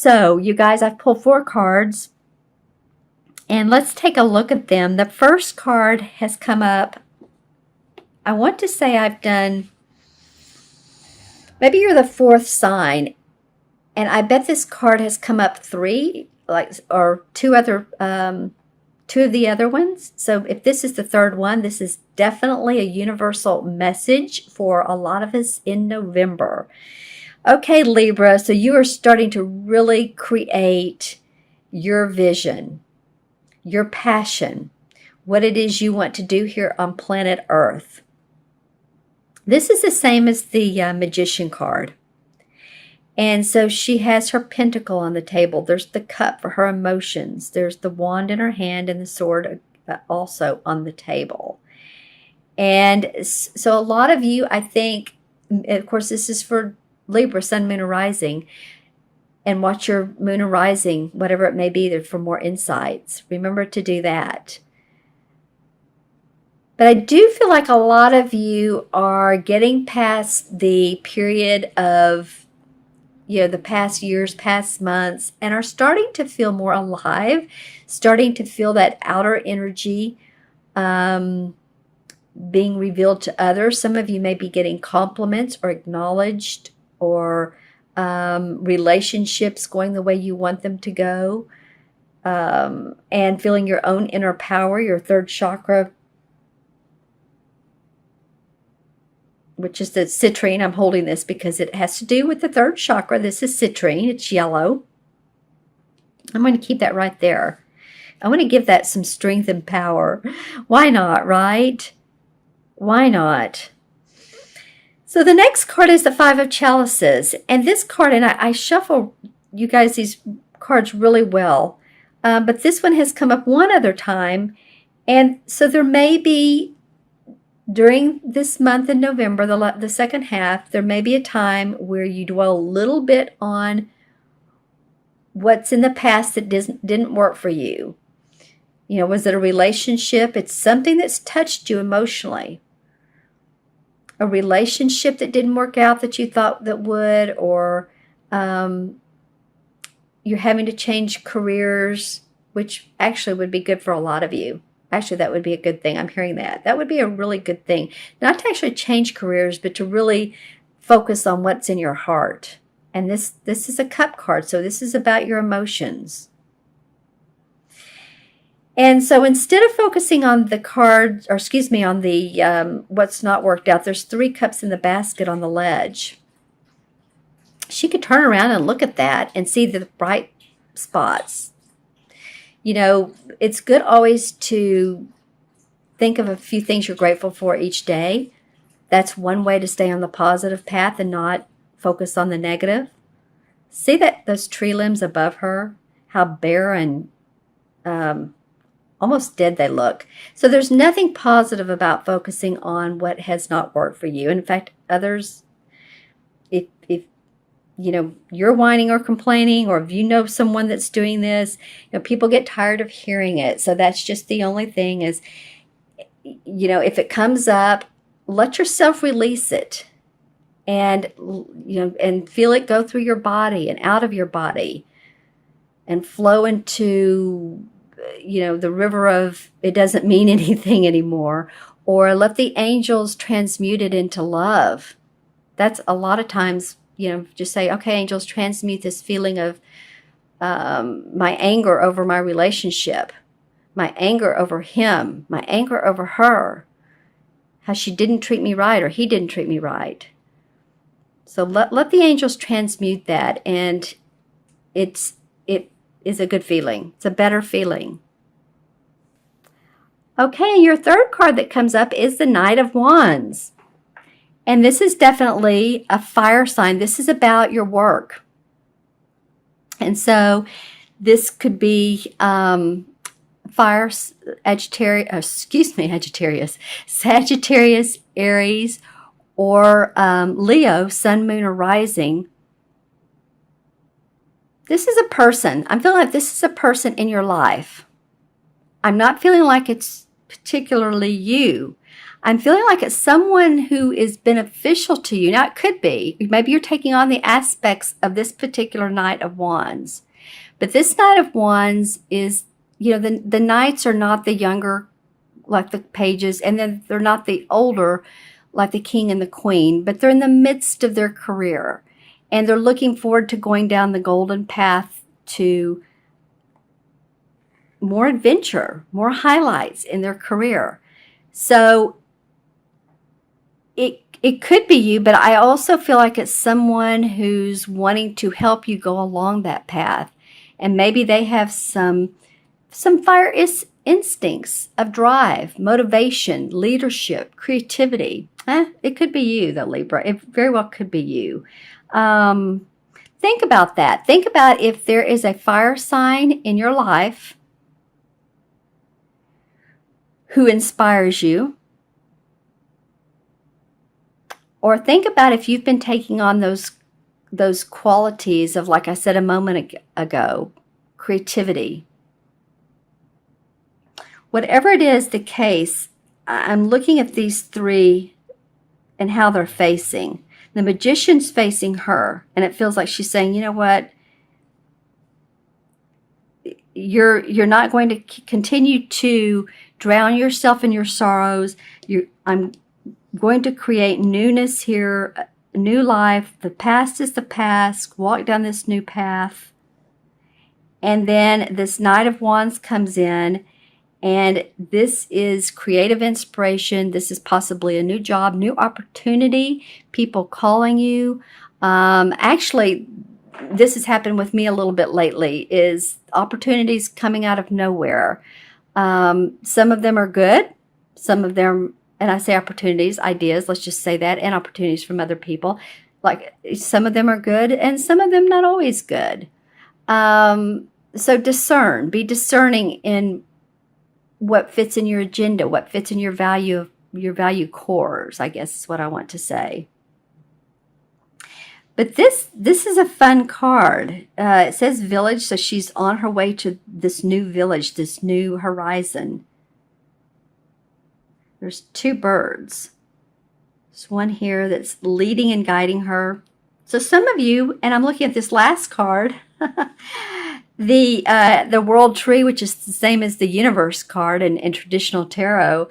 So, you guys, I've pulled 4 cards, and let's take a look at them. The first card has come up. I want to say I've done, maybe you're the 4th sign, and I bet this card has come up 3, or 2 of the other ones. So if this is the 3rd one, this is definitely a universal message for a lot of us in November. Okay, Libra, so you are starting to really create your vision, your passion, what it is you want to do here on planet Earth. This is the same as the Magician card. And so she has her pentacle on the table. There's the cup for her emotions. There's the wand in her hand and the sword also on the table. And so a lot of you, I think, of course, this is for Libra, Sun, Moon, or Rising. And watch your Moon or Rising, whatever it may be, for more insights. Remember to do that. But I do feel like a lot of you are getting past the period of, the past years, past months, and are starting to feel more alive, starting to feel that outer energy being revealed to others. Some of you may be getting compliments or acknowledged, or relationships going the way you want them to go, and feeling your own inner power, your 3rd chakra, which is the citrine. I'm holding this because it has to do with the 3rd chakra. This is citrine. It's yellow. I'm going to keep that right there. I want to give that some strength and power. Why not, right? Why not? So the next card is the 5 of Chalices. And this card, and I shuffle, you guys, these cards really well. But this one has come up one other time. And so there may be, during this month in November, the second half, there may be a time where you dwell a little bit on what's in the past that didn't work for you. Was it a relationship? It's something that's touched you emotionally. A relationship that didn't work out that you thought that would, or you're having to change careers, which actually would be good for a lot of you. Actually, that would be a good thing. I'm hearing that. That would be a really good thing. Not to actually change careers, but to really focus on what's in your heart. And this is a cup card, so this is about your emotions. And so instead of focusing on the cards, or excuse me, on the what's not worked out, there's 3 cups in the basket on the ledge. She could turn around and look at that and see the bright spots. It's good always to think of a few things you're grateful for each day. That's one way to stay on the positive path and not focus on the negative. See those tree limbs above her, how bare and almost dead they look. So there's nothing positive about focusing on what has not worked for you. In fact, others, if you're whining or complaining, or if you know someone that's doing this, people get tired of hearing it. So that's just the only thing is, if it comes up, let yourself release it, and and feel it go through your body and out of your body, and flow into the river of it doesn't mean anything anymore, or let the angels transmute it into love. That's a lot of times, just say, okay, angels, transmute this feeling of my anger over my relationship, my anger over him, my anger over her, how she didn't treat me right or he didn't treat me right. So let the angels transmute that, and it is a good feeling. It's a better feeling. Okay, your 3rd card that comes up is the Knight of Wands. And this is definitely a fire sign. This is about your work. And so this could be fire, Sagittarius, Aries, or Leo, Sun, Moon, or Rising. This is a person. I'm feeling like this is a person in your life. I'm not feeling like it's particularly you. I'm feeling like it's someone who is beneficial to you. Now, it could be. Maybe you're taking on the aspects of this particular Knight of Wands. But this Knight of Wands is, the knights are not the younger, like the pages, and then they're not the older, like the king and the queen, but they're in the midst of their career. And they're looking forward to going down the golden path to more adventure, more highlights in their career. So it could be you, but I also feel like it's someone who's wanting to help you go along that path. And maybe they have some fire instincts of drive, motivation, leadership, creativity. It could be you, though, Libra. It very well could be you. Think about that. Think about if there is a fire sign in your life who inspires you. Or think about if you've been taking on those qualities of, like I said a moment ago, creativity. Whatever it is the case, I'm looking at these three and how they're facing. The Magician's facing her, and it feels like she's saying, you know what? You're not going to continue to drown yourself in your sorrows. I'm going to create newness here, a new life. The past is the past. Walk down this new path. And then this Knight of Wands comes in, and this is creative inspiration. This is possibly a new job, new opportunity, people calling you. Actually, this has happened with me a little bit lately, is opportunities coming out of nowhere. Some of them are good. Some of them, and I say opportunities, ideas, let's just say that, and opportunities from other people. Like, some of them are good and some of them not always good. So discern, be discerning in what fits in your agenda, what fits in your value cores, I guess is what I want to say. But this is a fun card. It says village, so she's on her way to this new village, this new horizon. There's two birds. There's one here that's leading and guiding her. So some of you, and I'm looking at this last card, the world tree, which is the same as the universe card in traditional tarot.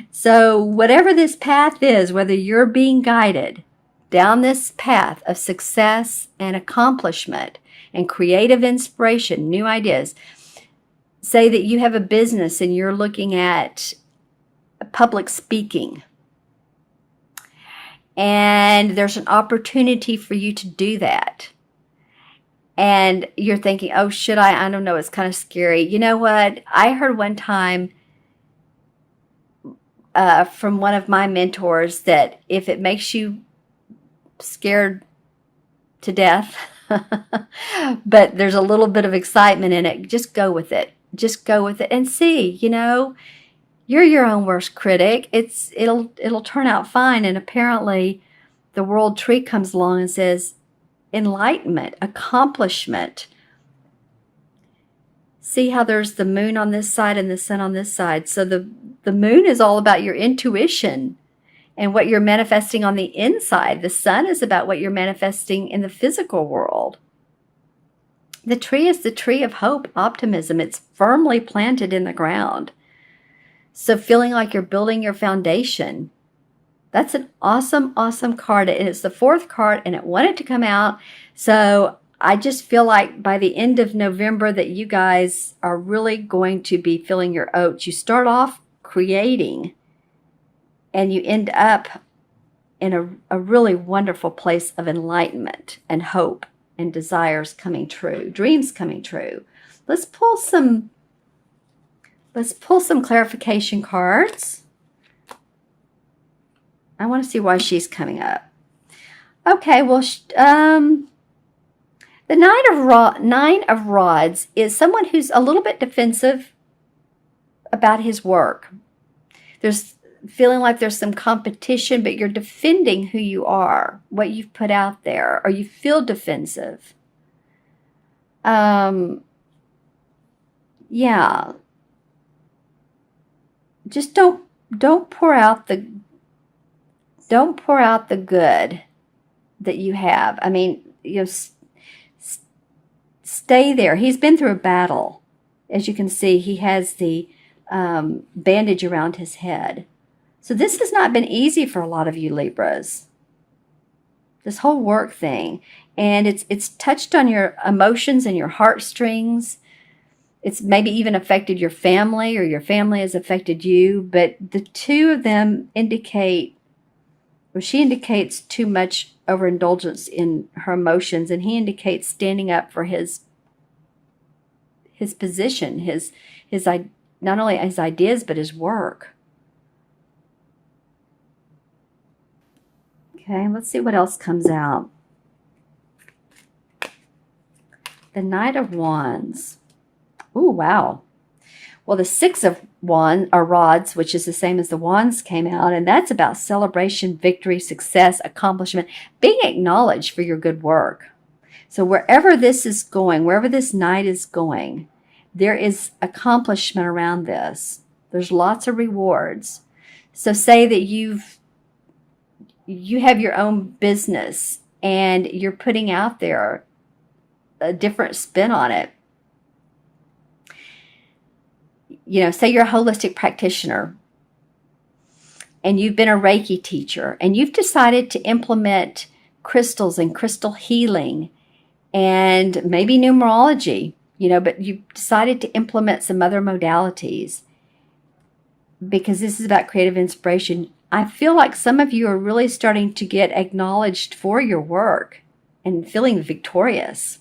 So whatever this path is, whether you're being guided down this path of success and accomplishment and creative inspiration, new ideas, say that you have a business and you're looking at public speaking, and there's an opportunity for you to do that. And you're thinking, oh, should I? I don't know. It's kind of scary. You know what? I heard one time from one of my mentors that if it makes you scared to death, but there's a little bit of excitement in it, just go with it. Just go with it and see, you're your own worst critic. It'll turn out fine. And apparently the world tree comes along and says, enlightenment, accomplishment. See how there's the moon on this side and the sun on this side. So the moon is all about your intuition and what you're manifesting on the inside. The sun is about what you're manifesting in the physical world. The tree is the tree of hope, optimism. It's firmly planted in the ground. So feeling like you're building your foundation. That's an awesome, awesome card. And it's the fourth card, and it wanted to come out. So I just feel like by the end of November that you guys are really going to be filling your oats. You start off creating, and you end up in a really wonderful place of enlightenment and hope and desires coming true, dreams coming true. Let's pull some clarification cards. I want to see why she's coming up. Okay, well, the Nine of Rods is someone who's a little bit defensive about his work. There's feeling like there's some competition, but you're defending who you are, what you've put out there, or you feel defensive. Yeah. Just don't pour out don't pour out the good that you have. I mean, stay there. He's been through a battle. As you can see, he has the bandage around his head. So this has not been easy for a lot of you Libras. This whole work thing. And it's touched on your emotions and your heartstrings. It's maybe even affected your family, or your family has affected you. But the two of them indicate, or she indicates too much overindulgence in her emotions, and he indicates standing up for his position, his not only his ideas, but his work. Okay, let's see what else comes out. The Knight of Wands. Ooh, wow. Well, the Six of Wands, or Rods, which is the same as the Wands, came out, and that's about celebration, victory, success, accomplishment, being acknowledged for your good work. So wherever this is going, wherever this Knight is going, there is accomplishment around this. There's lots of rewards. So say that you have your own business and you're putting out there a different spin on it. Say you're a holistic practitioner and you've been a Reiki teacher and you've decided to implement crystals and crystal healing and maybe numerology, but you've decided to implement some other modalities because this is about creative inspiration. I feel like some of you are really starting to get acknowledged for your work and feeling victorious.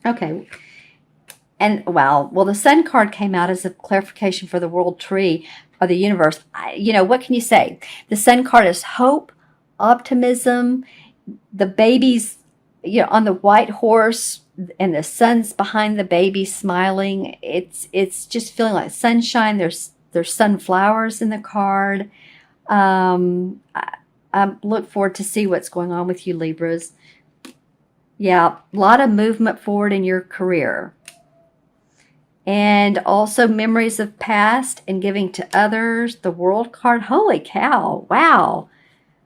Okay. And wow, well, the Sun card came out as a clarification for the world tree or the universe. What can you say? The Sun card is hope, optimism, the baby's, on the white horse, and the sun's behind the baby smiling. It's just feeling like sunshine. There's sunflowers in the card. I look forward to see what's going on with you Libras. Yeah, a lot of movement forward in your career. And also memories of past and giving to others. The World card. Holy cow. Wow.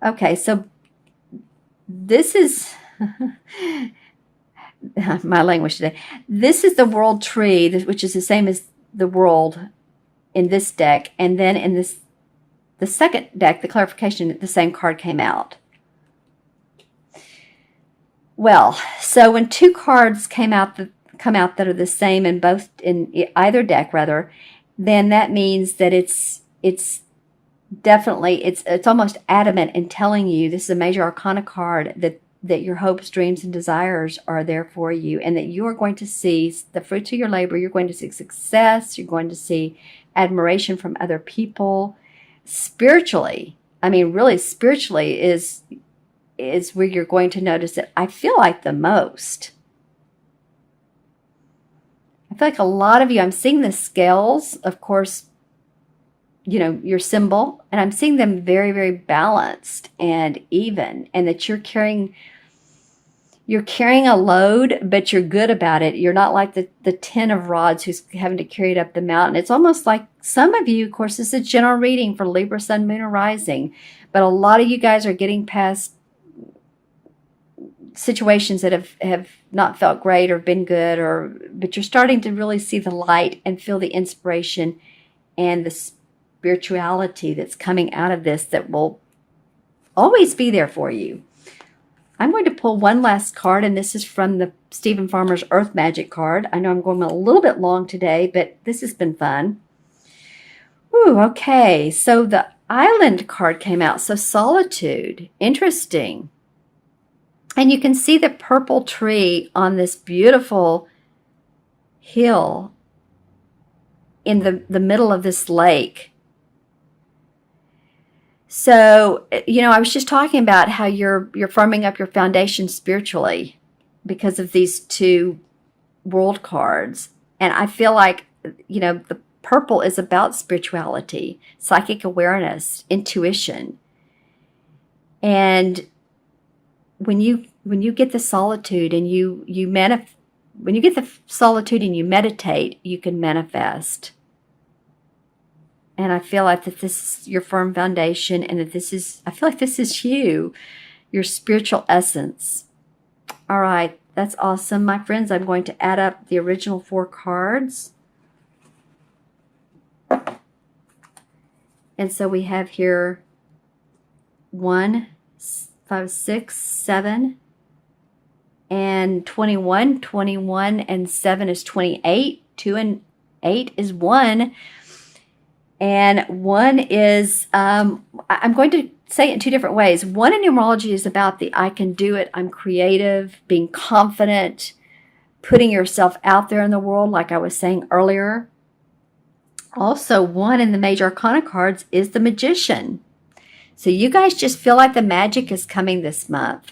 Okay, so this is my language today. This is the World tree, which is the same as the World in this deck. And then in the second deck, the clarification, the same card came out. Well, so when two cards come out that are the same in either deck, then that means that it's definitely it's almost adamant in telling you, this is a major arcana card, that your hopes, dreams, and desires are there for you, and that you are going to see the fruits of your labor. You're going to see success. You're going to see admiration from other people. Spiritually, I mean, really spiritually is where you're going to notice it. I feel like the most. I feel like a lot of you, I'm seeing the scales, of course, your symbol, and I'm seeing them very, very balanced and even, and that you're carrying a load, but you're good about it. You're not like the 10 of Rods who's having to carry it up the mountain. It's almost like some of you, of course, this is a general reading for Libra, Sun, Moon, or Rising, but a lot of you guys are getting past situations that have not felt great or been good, but you're starting to really see the light and feel the inspiration and the spirituality that's coming out of this that will always be there for you. I'm going to pull one last card, and this is from the Stephen Farmer's Earth Magic card. I know I'm going a little bit long today, but this has been fun. Ooh, okay. So the Island card came out. So Solitude. Interesting. And you can see the purple tree on this beautiful hill in the middle of this lake. So, I was just talking about how you're firming up your foundation spiritually because of these two world cards. And I feel like, the purple is about spirituality, psychic awareness, intuition. And when you get the solitude and when you get the solitude and you meditate, you can manifest. And I feel like that this is your firm foundation, and that this is, I feel like this is you, your spiritual essence. All right, that's awesome, my friends. I'm going to add up the original 4 cards. And so we have here 1, 5, 6, 7, and 21. 21 and 7 is 28. 2 and 8 is 1. And 1 is, I'm going to say it in 2 different ways. 1 in numerology is about the I can do it, I'm creative, being confident, putting yourself out there in the world, like I was saying earlier. Also, 1 in the major arcana cards is the magician. So you guys just feel like the magic is coming this month.